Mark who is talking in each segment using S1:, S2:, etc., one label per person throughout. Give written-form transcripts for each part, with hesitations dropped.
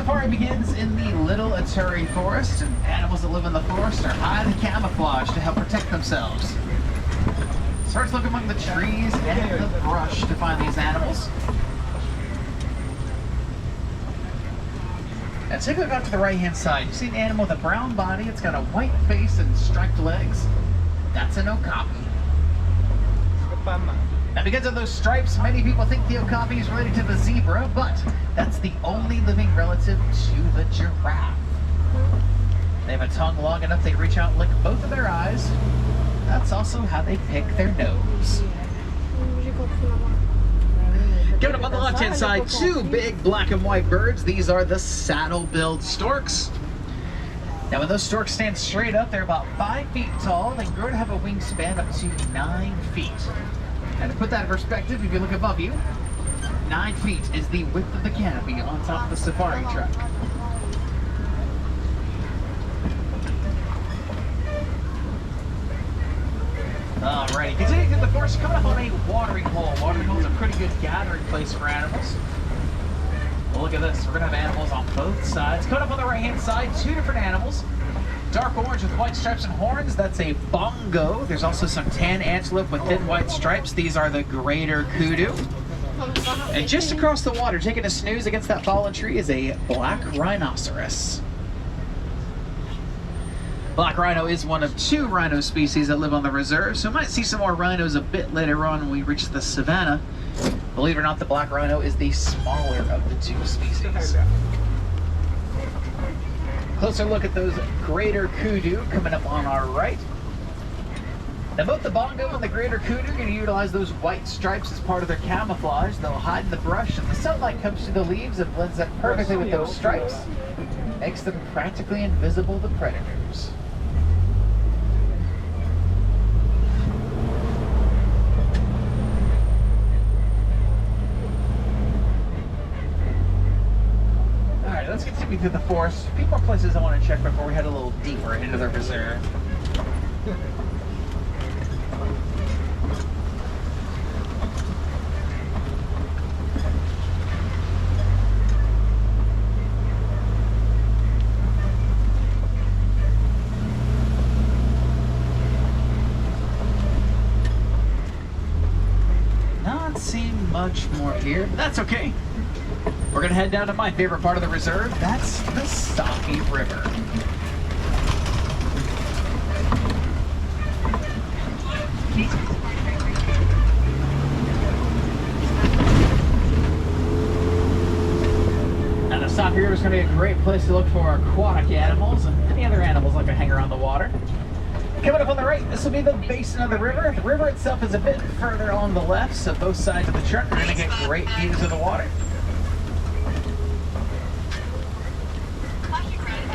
S1: safari begins in the Little Aturi Forest, and animals that live in the forest are highly camouflaged to help protect themselves. Start to look among the trees and the brush to find these animals. Now take a look out to the right-hand side. You see an animal with a brown body. It's got a white face and striped legs. That's an okapi. Now because of those stripes, many people think the okapi is related to the zebra, but that's the only living relative to the giraffe. They have a tongue long enough they can reach out and lick both of their eyes. That's also how they pick their nose. Coming up on the left-hand side, two big black and white birds. These are the saddle-billed storks. Now when those storks stand straight up, they're about 5 feet tall. They grow to have a wingspan up to 9 feet. And to put that in perspective, if you look above you, 9 feet is the width of the canopy on top of the safari truck. Alrighty, continuing through the forest, coming up on a watering hole. Watering hole is a pretty good gathering place for animals. Well, look at this. We're going to have animals on both sides. Coming up on the right-hand side, two different animals. Dark orange with white stripes and horns, that's a bongo. There's also some tan antelope with thin white stripes. These are the greater kudu. And just across the water, taking a snooze against that fallen tree, is a black rhinoceros. Black rhino is one of 2 rhino species that live on the reserve, so we might see some more rhinos a bit later on when we reach the savanna. Believe it or not, the black rhino is the smaller of the 2 species. Closer look at those greater kudu coming up on our right. Now both the bongo and the greater kudu are going to utilize those white stripes as part of their camouflage. They'll hide in the brush, and the sunlight comes through the leaves and blends up perfectly with those stripes. Makes them practically invisible to predators. Let's continue through the forest. A few more places I want to check before we head a little deeper into the reserve. Not seeing much more here, but that's okay. We're going to head down to my favorite part of the reserve. That's the Safi River. Now the Safi River is going to be a great place to look for aquatic animals and any other animals like to hang around the water. Coming up on the right, this will be the basin of the river. The river itself is a bit further on the left, so both sides of the truck are going to get great views of the water.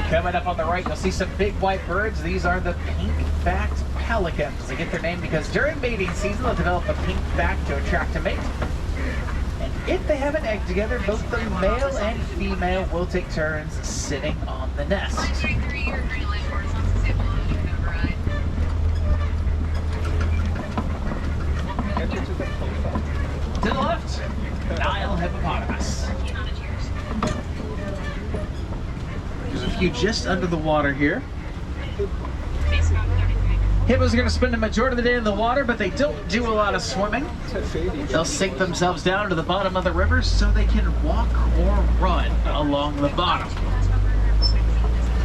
S1: Coming up on the right, you'll see some big white birds. These are the pink-backed pelicans. They get their name because during mating season, they'll develop a pink back to attract a mate. And if they have an egg together, both the male and female will take turns sitting on the nest. To the left, Nile hippopotamus. There's a few just under the water here. Hippos are going to spend the majority of the day in the water, but they don't do a lot of swimming. They'll sink themselves down to the bottom of the river so they can walk or run along the bottom.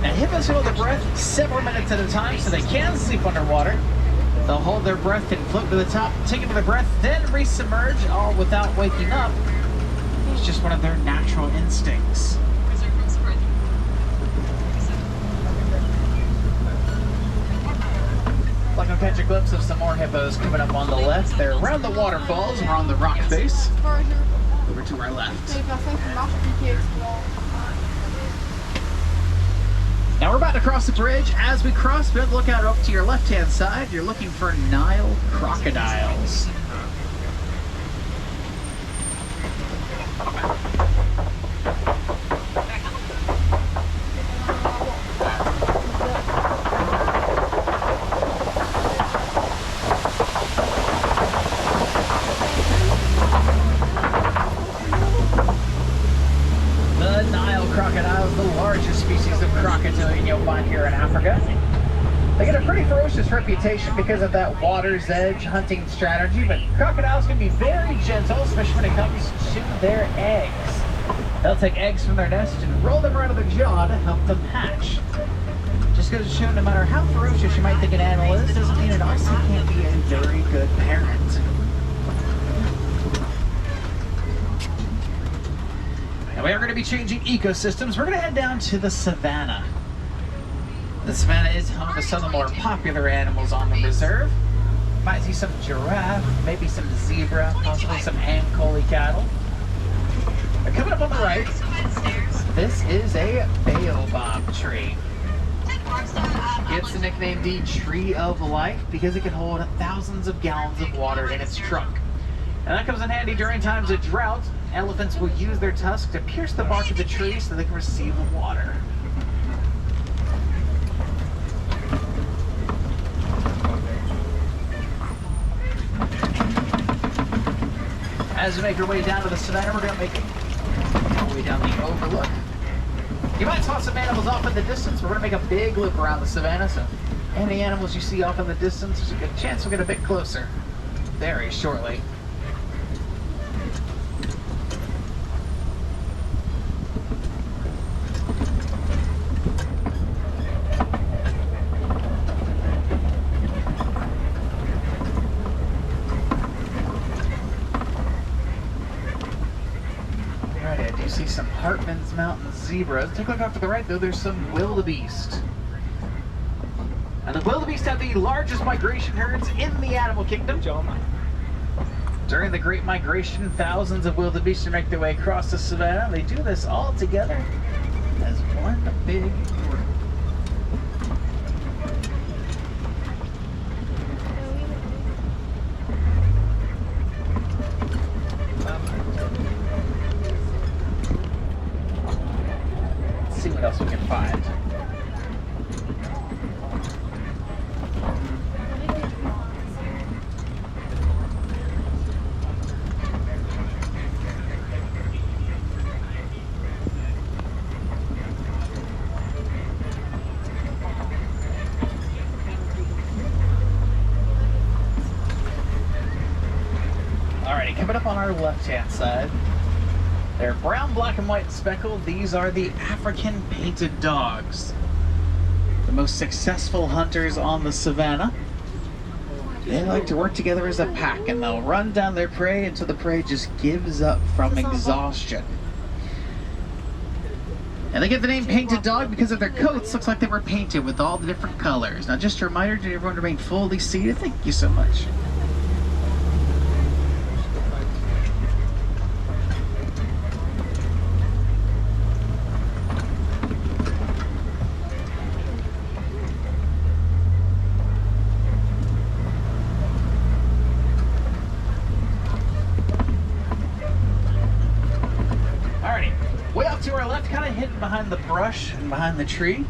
S1: Now hippos hold their breath several minutes at a time so they can sleep underwater. They'll hold their breath and float to the top, take another breath, then re-submerge, all without waking up. It's just one of their natural instincts. Like I'll catch a glimpse of some more hippos coming up on the left. They're around the waterfalls. We're on the rock face. Over to our left. Now we're about to cross the bridge. As we cross, look out up to your left-hand side. You're looking for Nile crocodiles. the largest species of crocodilian you'll find here in Africa. They get a pretty ferocious reputation because of that water's edge hunting strategy, but crocodiles can be very gentle, especially when it comes to their eggs. They'll take eggs from their nest and roll them around their jaw to help them hatch. Just goes to show no matter how ferocious you might think an animal is, doesn't mean it also can't be a very good parent. And we are going to be changing ecosystems. We're going to head down to the savannah. The savannah is home to some of the more popular animals on the reserve. Might see some giraffe, maybe some zebra, possibly some Ankole cattle. And coming up on the right, this is a baobab tree. It's the nickname the Tree of Life because it can hold thousands of gallons of water in its trunk. And that comes in handy during times of drought. Elephants will use their tusks to pierce the bark of the tree so they can receive the water. As we make our way down to the savannah, we're going to make our way down the overlook. You might spot some animals off in the distance. We're going to make a big loop around the savannah, so any animals you see off in the distance, there's a good chance we'll get a bit closer very shortly. See some Hartman's Mountain zebras. Take a look off to the right, though. There's some wildebeest. And the wildebeest have the largest migration herds in the animal kingdom. During the Great Migration, thousands of wildebeest make their way across the savannah. They do this all together as one big group. See what else we can find. Alrighty, coming up on our left-hand side, they're brown, black, and white and speckled. These are the African painted dogs. The most successful hunters on the savannah. They like to work together as a pack, and they'll run down their prey until the prey just gives up from exhaustion. And they get the name painted dog because of their coats. Looks like they were painted with all the different colors. Now just a reminder to everyone to remain fully seated. Thank you so much. Way off to our left, kind of hidden behind the brush and behind the tree,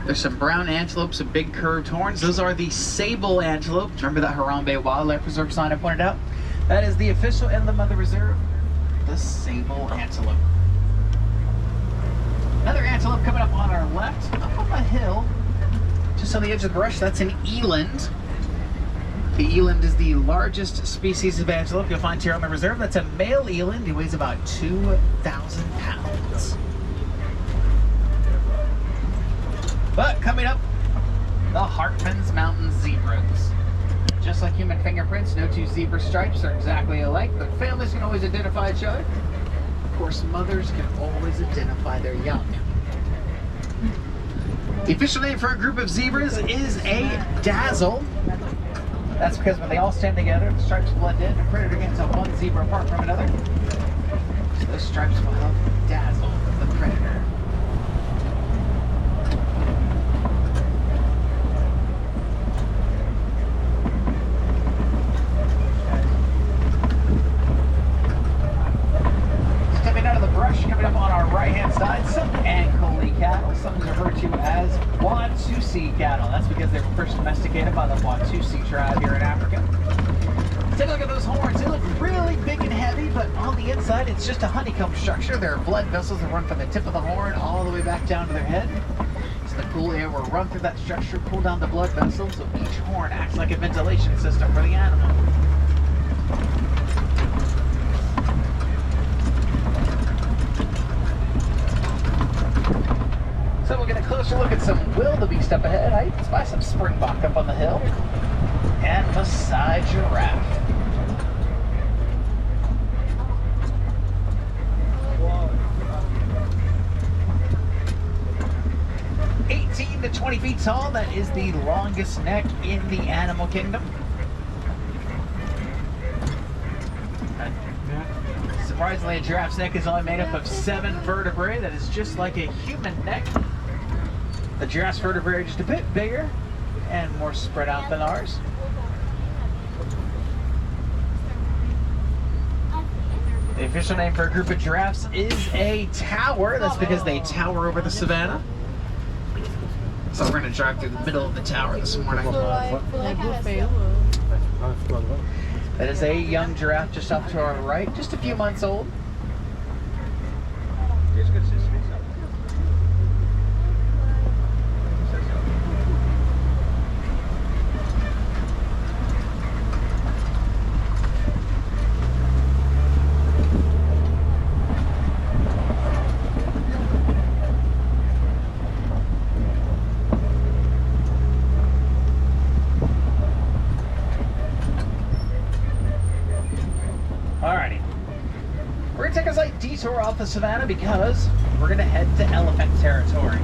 S1: there's some brown antelopes with big curved horns. Those are the sable antelope. Remember that Harambe Wildlife Reserve sign I pointed out? That is the official emblem of the reserve, the sable antelope. Another antelope coming up on our left, up on the hill, just on the edge of the brush, that's an eland. The eland is the largest species of antelope you'll find here on the reserve. That's a male eland. He weighs about 2,000 pounds. But coming up, the Hartman's Mountain zebras. Just like human fingerprints, no two zebra stripes are exactly alike, but families can always identify each other. Of course, mothers can always identify their young. The official name for a group of zebras is a dazzle. That's because when they all stand together, the stripes blend in, the predator can't tell one zebra apart from another. So those stripes will help dazzle the predator. Stepping out of the brush, coming up on our right-hand side, some Ankole cattle, sometimes referred to as Watusi cattle. That's because they were first domesticated by the Watusi tribe here in Africa. Take a look at those horns. They look really big and heavy, but on the inside, it's just a honeycomb structure. There are blood vessels that run from the tip of the horn all the way back down to their head. So the cool air will run through that structure, pull down the blood vessels, so each horn acts like a ventilation system for the animal. So we'll get a closer look at some wildebeest up ahead. I spy some springbok up on the hill. And Maasai giraffe.
S2: Wow.
S1: 18 to 20 feet tall, that is the longest neck in the animal kingdom. Surprisingly, a giraffe's neck is only made up of 7 vertebrae. That is just like a human neck. The giraffe's vertebrae are just a bit bigger and more spread out than ours. The official name for a group of giraffes is a tower. That's because they tower over the savannah. So we're going to drive through the middle of the tower this morning. That is a young giraffe just off to our right, just a few months old. Alrighty. We're going to take a slight detour off the savannah because we're going to head to elephant territory.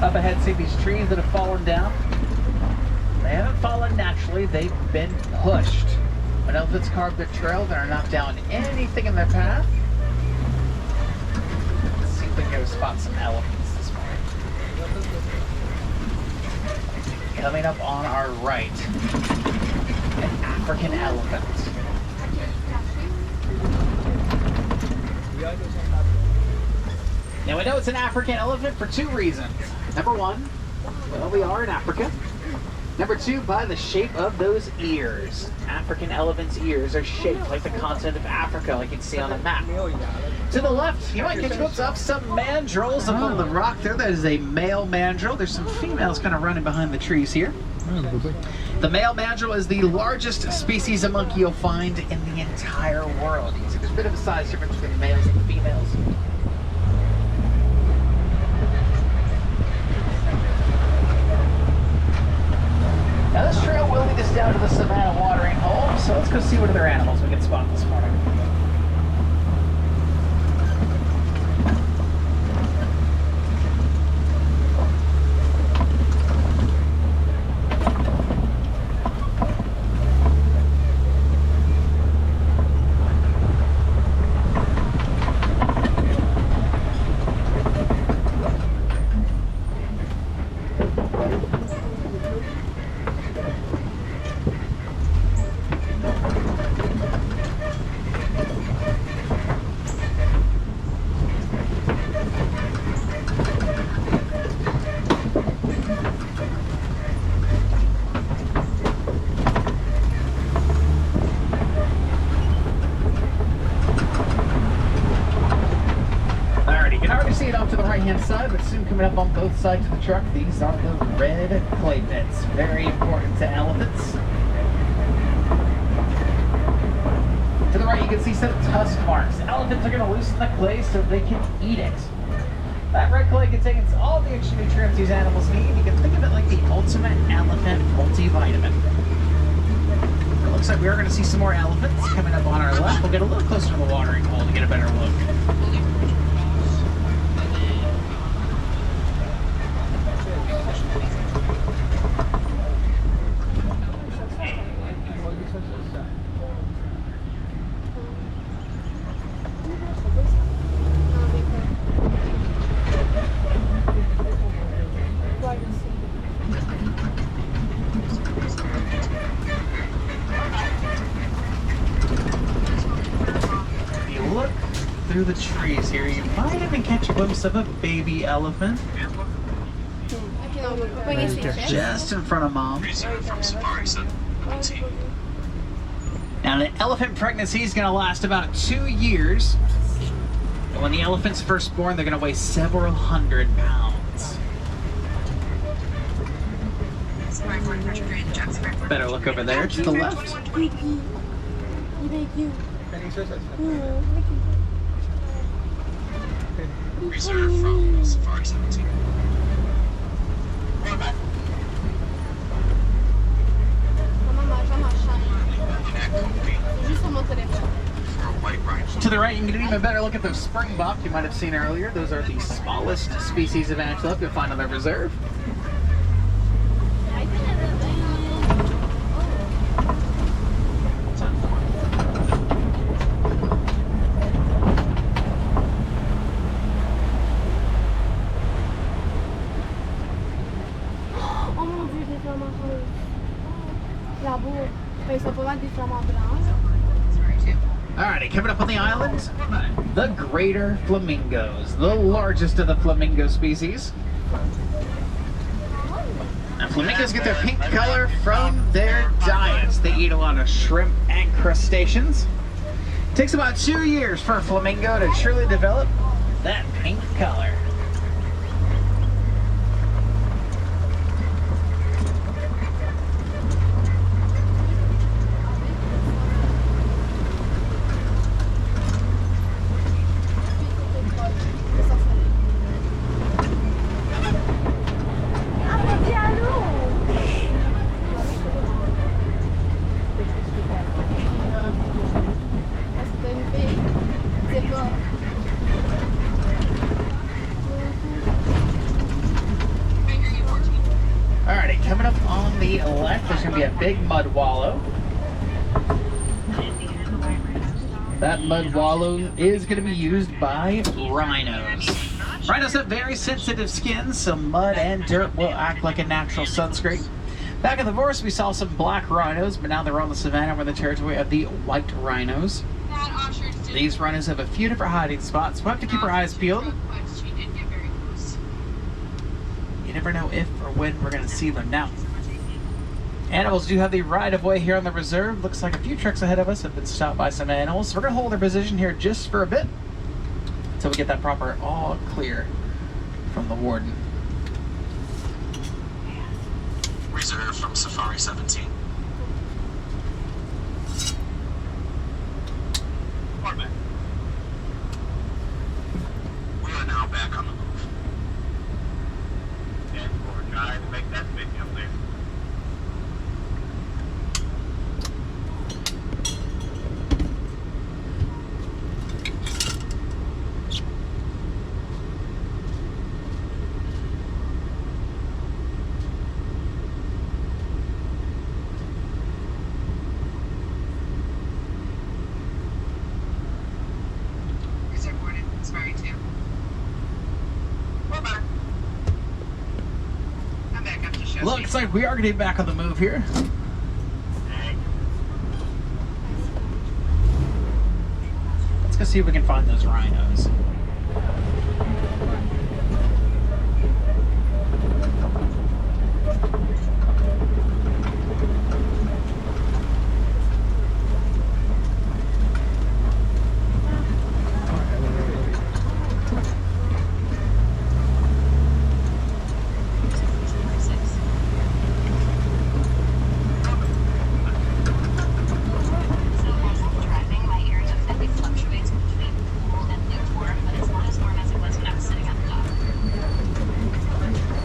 S1: Up ahead, see these trees that have fallen down? They haven't fallen naturally, they've been pushed. When elephants carve their trail, they're not down anything in their path. Let's see if we can go spot some elephants this morning. Coming up on our right, an African elephant. Now we know it's an African elephant for 2 reasons. Number 1, well, we are in Africa. Number 2, by the shape of those ears. African elephants' ears are shaped like the continent of Africa, like you'd see on a map. To the left, you might get a glimpse of some mandrills up on the rock there. That is a male mandrill. There's some females kind of running behind the trees here. The male mandrill is the largest species of monkey you'll find in the entire world. You can see there's a bit of a size difference between the males and the females. Now this trail will lead us down to the savannah watering hole, so let's go see what other animals we can spot this morning. See it off to the right-hand side, but soon coming up on both sides of the truck, these are the red clay pits. Very important to elephants. To the right, you can see some tusk marks. Elephants are going to loosen the clay so they can eat it. That red clay contains all the extra nutrients these animals need. You can think of it like the ultimate elephant multivitamin. It looks like we are going to see some more elephants coming up on our left. We'll get a little closer to the watering hole to get a better look. Through the trees here, you might even catch a glimpse of a baby elephant.
S3: Just
S1: Just in front of Mom.
S3: from Safaris.
S1: Now, an elephant pregnancy is going to last about 2 years. And when the elephant's first born, they're going to weigh several hundred pounds. Better look over there to the left.
S2: Reserved from Safari 17.
S1: To the right, you can get an even better look at those springbok you might have seen earlier. Those are the smallest species of antelope you'll find on the reserve. Alrighty, coming up on the island, the greater flamingos, the largest of the flamingo species. Now, flamingos get their pink color from their diets. They eat a lot of shrimp and crustaceans. It takes about 2 years for a flamingo to truly develop that pink color. Alrighty, coming up on the left, there's going to be a big mud wallow. That mud wallow is going to be used by rhinos. Rhinos have very sensitive skins, so mud and dirt will act like a natural sunscreen. Back in the forest, we saw some black rhinos, but now they're on the savanna. We're in the territory of the white rhinos. These rhinos have a few different hiding spots. We'll have to keep our eyes peeled. You never know if or when we're going to see them. Now, animals do have the right-of-way here on the reserve. Looks like a few trucks ahead of us have been stopped by some animals. So we're going to hold our position here just for a bit until we get that proper all clear from the warden.
S2: Reserved from Safari 17. We are now back on the move. And we're trying to make that big up there.
S1: Looks like we are going to be back on the move here. Let's go see if we can find those rhinos.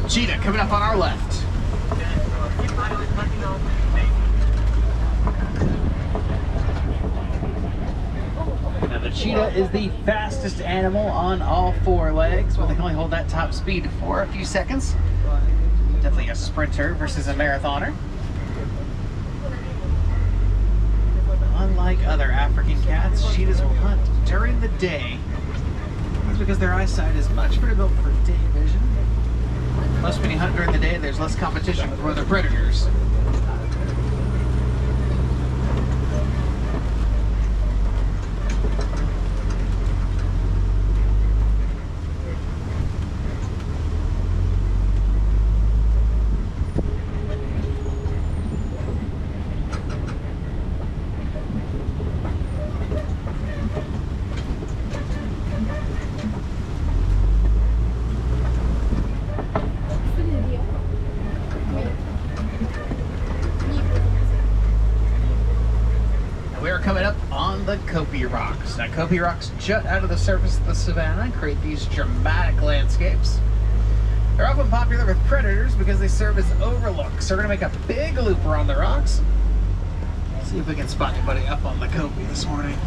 S1: Cheetah coming up on our left. Now the cheetah is the fastest animal on all four legs, but they can only hold that top speed for a few seconds. Definitely a sprinter versus a marathoner. Unlike other African cats, cheetahs will hunt during the day. That's because their eyesight is much better built for day vision. Plus, when you hunt during the day, there's less competition with other predators. on the Kopi Rocks. Now, Kopi Rocks jut out of the surface of the savannah and create these dramatic landscapes. They're often popular with predators because they serve as overlooks. So we're gonna make a big loop around the rocks. See if we can spot anybody up on the Kopi this morning.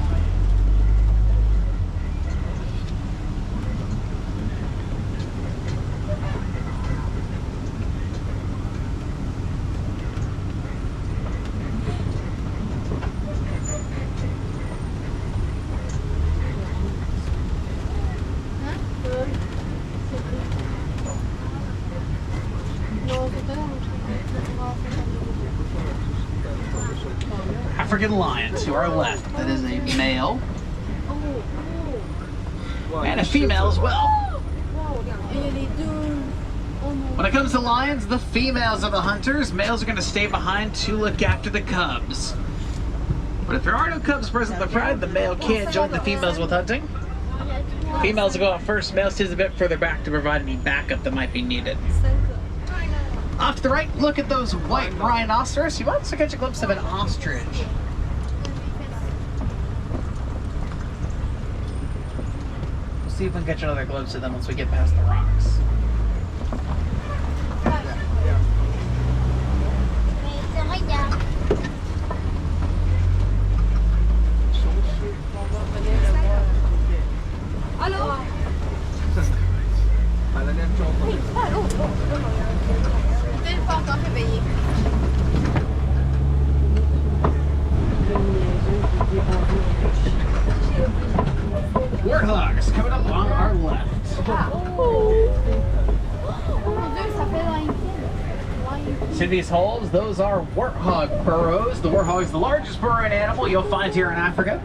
S1: African lion to our left. That is a male. And a female as well. When it comes to lions, the females are the hunters. Males are going to stay behind to look after the cubs. But if there are no cubs present in the pride, the male can join the females with hunting. Females will go out first. Males stays a bit further back to provide any backup that might be needed. Off to the right, look at those white rhinoceros. You might also catch a glimpse of an ostrich. We'll see if we can catch another glimpse of them once we get past the rocks. Warthogs coming up on our left. Sydney's holes, those are warthog burrows. The warthog is the largest burrowing animal you'll find here in Africa.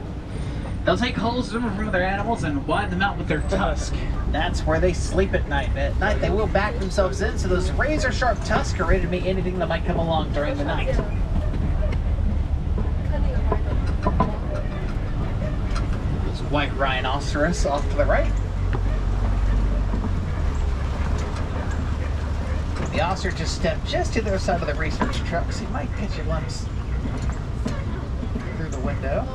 S1: They'll take holes in from other animals and widen them out with their tusk. That's where they sleep at night. At night they will back themselves in, so those razor sharp tusks are ready to meet anything that might come along during the night. There's white rhinoceros off to the right. The ostrich just stepped just to the other side of the research truck, so you might catch a glimpse through the window.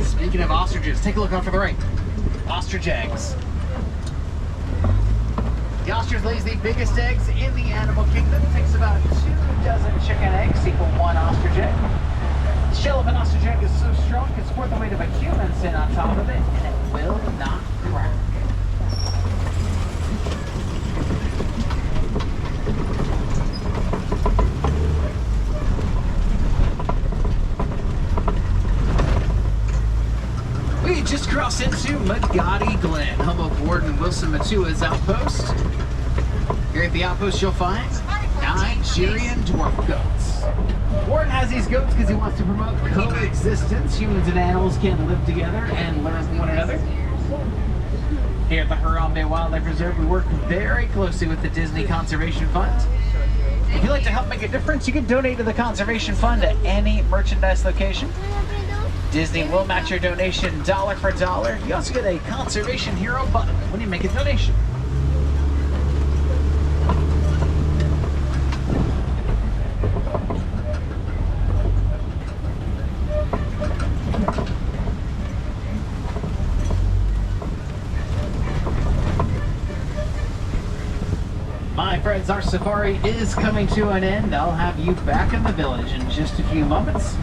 S1: Speaking of ostriches, take a look off to the right. Ostrich eggs. The ostrich lays the biggest eggs in the animal kingdom. It takes about 2 dozen chicken eggs equal 1 ostrich egg. The shell of an ostrich egg is so strong it's worth the weight of a human sitting on top of it, and it will not crack. We just crossed into Magadi Glen, home of Warden Wilson Matua's outpost. Here at the outpost you'll find Nigerian dwarf goats. Warden has these goats because he wants to promote coexistence. Humans and animals can live together and learn from one another. Here at the Harambe Wildlife Reserve we work very closely with the Disney Conservation Fund. If you'd like to help make a difference, you can donate to the Conservation Fund at any merchandise location. Disney will match your donation dollar for dollar. You also get a Conservation Hero button when you make a donation. My friends, our safari is coming to an end. I'll have you back in the village in just a few moments.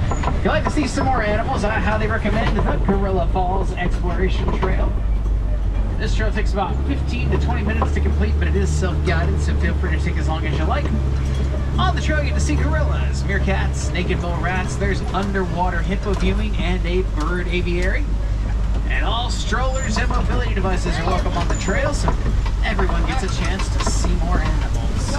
S1: If you'd like to see some more animals, I highly recommend the Gorilla Falls Exploration Trail. This trail takes about 15 to 20 minutes to complete, but it is self-guided, so feel free to take as long as you like. On the trail, you get to see gorillas, meerkats, naked mole rats, there's underwater hippo viewing, and a bird aviary. And all strollers and mobility devices are welcome on the trail, so everyone gets a chance to see more animals.